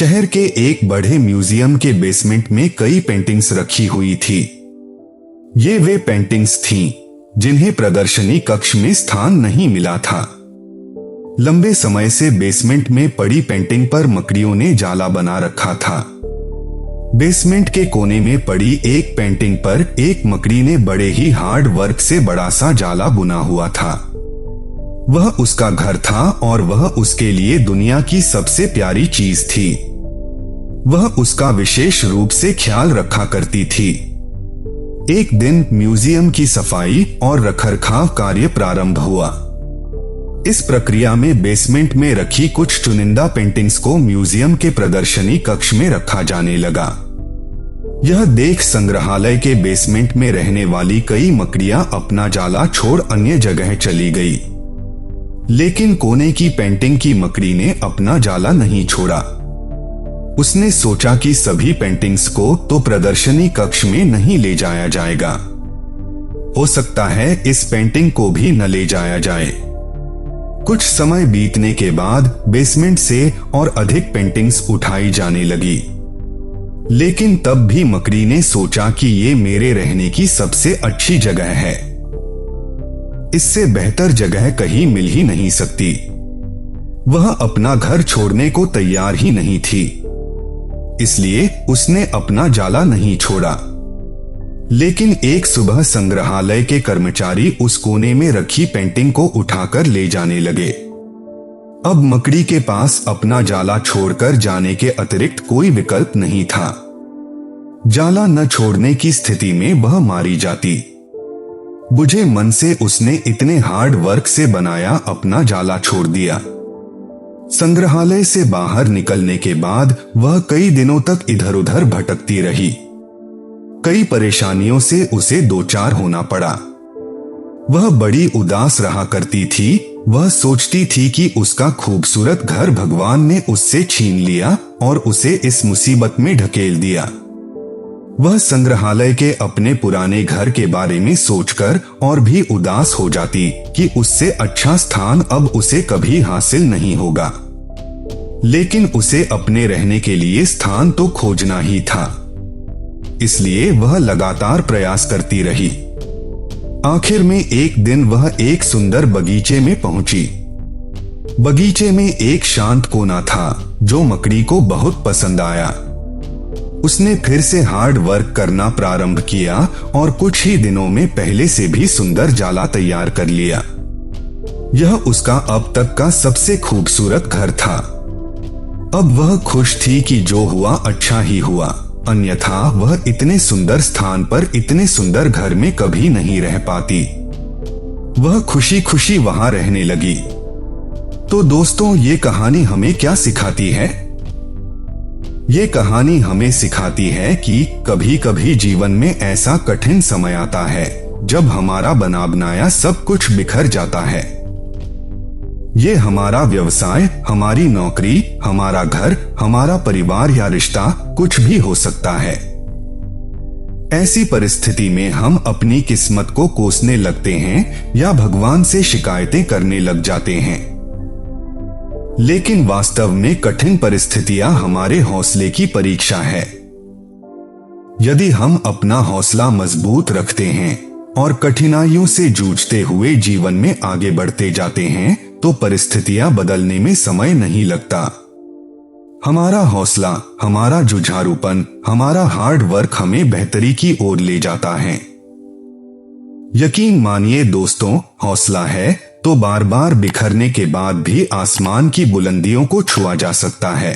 शहर के एक बड़े म्यूजियम के बेसमेंट में कई पेंटिंग्स रखी हुई थी। ये वे पेंटिंग्स थीं जिन्हें प्रदर्शनी कक्ष में स्थान नहीं मिला था। लंबे समय से बेसमेंट में पड़ी पेंटिंग पर मकड़ियों ने जाला बना रखा था। बेसमेंट के कोने में पड़ी एक पेंटिंग पर एक मकड़ी ने बड़े ही हार्ड वर्क से बड़ा सा जाला बुना हुआ था। वह उसका घर था और वह उसके लिए दुनिया की सबसे प्यारी चीज थी। वह उसका विशेष रूप से ख्याल रखा करती थी। एक दिन म्यूजियम की सफाई और रखरखाव कार्य प्रारंभ हुआ। इस प्रक्रिया में बेसमेंट में रखी कुछ चुनिंदा पेंटिंग्स को म्यूजियम के प्रदर्शनी कक्ष में रखा जाने लगा। यह देख संग्रहालय के बेसमेंट में रहने वाली कई मकड़ियां अपना जाला छोड़ अन्य जगह चली गई, लेकिन कोने की पेंटिंग की मकड़ी ने अपना जाला नहीं छोड़ा। उसने सोचा कि सभी पेंटिंग्स को तो प्रदर्शनी कक्ष में नहीं ले जाया जाएगा, हो सकता है इस पेंटिंग को भी न ले जाया जाए। कुछ समय बीतने के बाद बेसमेंट से और अधिक पेंटिंग्स उठाई जाने लगी, लेकिन तब भी मकड़ी ने सोचा कि ये मेरे रहने की सबसे अच्छी जगह है, इससे बेहतर जगह कहीं मिल ही नहीं सकती। वह अपना घर छोड़ने को तैयार ही नहीं थी, इसलिए उसने अपना जाला नहीं छोड़ा। लेकिन एक सुबह संग्रहालय के कर्मचारी उस कोने में रखी पेंटिंग को उठाकर ले जाने लगे। अब मकड़ी के पास अपना जाला छोड़कर जाने के अतिरिक्त कोई विकल्प नहीं था। जाला न छोड़ने की स्थिति में वह मारी जाती। बुझे मन से उसने इतने हार्ड वर्क से बनाया अपना जाला छोड़ दिया। संग्रहालय से बाहर निकलने के बाद वह कई दिनों तक इधर उधर भटकती रही। कई परेशानियों से उसे दो चार होना पड़ा। वह बड़ी उदास रहा करती थी। वह सोचती थी कि उसका खूबसूरत घर भगवान ने उससे छीन लिया और उसे इस मुसीबत में ढकेल दिया। वह संग्रहालय के अपने पुराने घर के बारे में सोचकर और भी उदास हो जाती कि उससे अच्छा स्थान अब उसे कभी हासिल नहीं होगा। लेकिन उसे अपने रहने के लिए स्थान तो खोजना ही था, इसलिए वह लगातार प्रयास करती रही। आखिर में एक दिन वह एक सुंदर बगीचे में पहुंची। बगीचे में एक शांत कोना था जो मकड़ी को बहुत पसंद आया। उसने फिर से हार्ड वर्क करना प्रारंभ किया और कुछ ही दिनों में पहले से भी सुंदर जाला तैयार कर लिया। यह उसका अब तक का सबसे खूबसूरत घर था। अब वह खुश थी कि जो हुआ अच्छा ही हुआ, अन्यथा वह इतने सुंदर स्थान पर इतने सुंदर घर में कभी नहीं रह पाती। वह खुशी खुशी वहां रहने लगी। तो दोस्तों, ये कहानी हमें क्या सिखाती है? ये कहानी हमें सिखाती है कि कभी कभी जीवन में ऐसा कठिन समय आता है जब हमारा बना बनाया सब कुछ बिखर जाता है। ये हमारा व्यवसाय, हमारी नौकरी, हमारा घर, हमारा परिवार या रिश्ता कुछ भी हो सकता है। ऐसी परिस्थिति में हम अपनी किस्मत को कोसने लगते हैं या भगवान से शिकायतें करने लग जाते हैं। लेकिन वास्तव में कठिन परिस्थितियां हमारे हौसले की परीक्षा है। यदि हम अपना हौसला मजबूत रखते हैं और कठिनाइयों से जूझते हुए जीवन में आगे बढ़ते जाते हैं तो परिस्थितियां बदलने में समय नहीं लगता। हमारा हौसला, हमारा जुझारूपन, हमारा हार्ड वर्क हमें बेहतरी की ओर ले जाता है। यकीन मानिए दोस्तों, हौसला है तो बार बार बिखरने के बाद भी आसमान की बुलंदियों को छुआ जा सकता है।